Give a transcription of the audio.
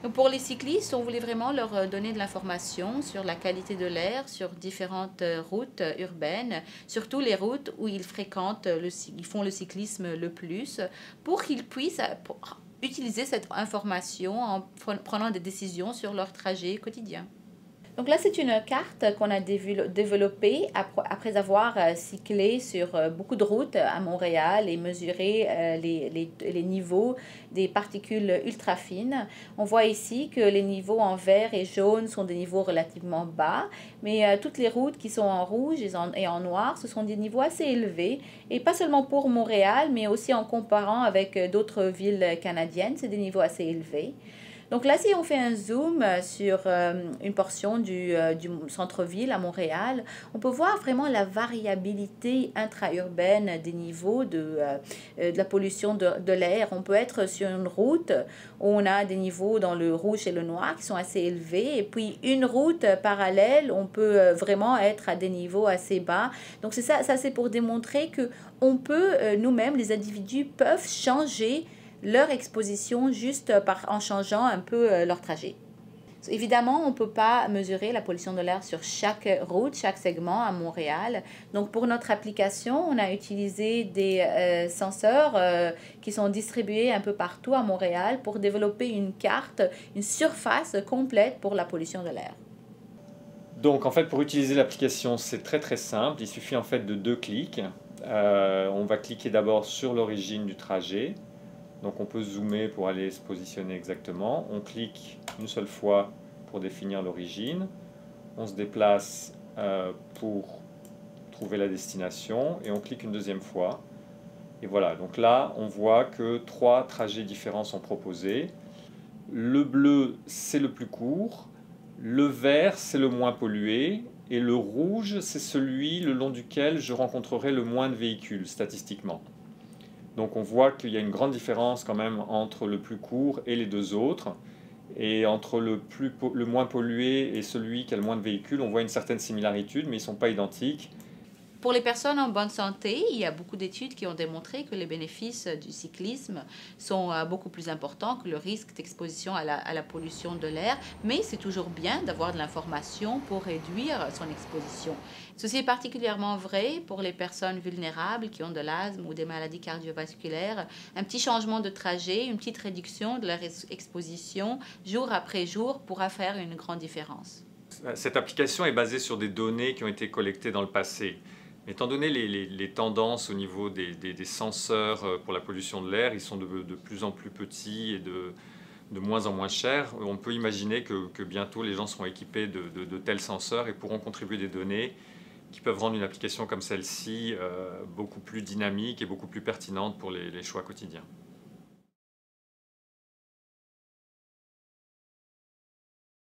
Donc pour les cyclistes, on voulait vraiment leur donner de l'information sur la qualité de l'air, sur différentes routes urbaines, surtout les routes où ils fréquentent, ils font le cyclisme le plus, pour qu'ils puissent utiliser cette information en prenant des décisions sur leur trajet quotidien. Donc là, c'est une carte qu'on a développée après avoir cyclé sur beaucoup de routes à Montréal et mesuré les niveaux des particules ultra fines. On voit ici que les niveaux en vert et jaune sont des niveaux relativement bas, mais toutes les routes qui sont en rouge et en noir, ce sont des niveaux assez élevés, et pas seulement pour Montréal, mais aussi en comparant avec d'autres villes canadiennes, c'est des niveaux assez élevés. Donc là, si on fait un zoom sur une portion du centre-ville à Montréal, on peut voir vraiment la variabilité intra-urbaine des niveaux de la pollution de l'air. On peut être sur une route où on a des niveaux dans le rouge et le noir qui sont assez élevés, et puis une route parallèle, on peut vraiment être à des niveaux assez bas. Donc c'est ça c'est pour démontrer que on peut, nous-mêmes, les individus, peuvent changer leur exposition juste en changeant un peu leur trajet. Évidemment, on ne peut pas mesurer la pollution de l'air sur chaque route, chaque segment à Montréal. Donc, pour notre application, on a utilisé des senseurs qui sont distribués un peu partout à Montréal pour développer une carte, une surface complète pour la pollution de l'air. Donc, en fait, pour utiliser l'application, c'est très très simple. Il suffit en fait de 2 clics. On va cliquer d'abord sur l'origine du trajet. Donc on peut zoomer pour aller se positionner exactement. On clique une seule fois pour définir l'origine. On se déplace pour trouver la destination et on clique une deuxième fois. Et voilà, donc là on voit que 3 trajets différents sont proposés. Le bleu c'est le plus court, le vert c'est le moins pollué et le rouge c'est celui le long duquel je rencontrerai le moins de véhicules statistiquement. Donc on voit qu'il y a une grande différence quand même entre le plus court et les deux autres. Et entre le moins pollué et celui qui a le moins de véhicules, on voit une certaine similarité, mais ils ne sont pas identiques. Pour les personnes en bonne santé, il y a beaucoup d'études qui ont démontré que les bénéfices du cyclisme sont beaucoup plus importants que le risque d'exposition à la pollution de l'air, mais c'est toujours bien d'avoir de l'information pour réduire son exposition. Ceci est particulièrement vrai pour les personnes vulnérables qui ont de l'asthme ou des maladies cardiovasculaires. Un petit changement de trajet, une petite réduction de leur exposition jour après jour pourra faire une grande différence. Cette application est basée sur des données qui ont été collectées dans le passé. Étant donné les tendances au niveau des senseurs pour la pollution de l'air, ils sont de plus en plus petits et de moins en moins chers. On peut imaginer que bientôt les gens seront équipés de tels senseurs et pourront contribuer des données qui peuvent rendre une application comme celle-ci beaucoup plus dynamique et beaucoup plus pertinente pour les choix quotidiens.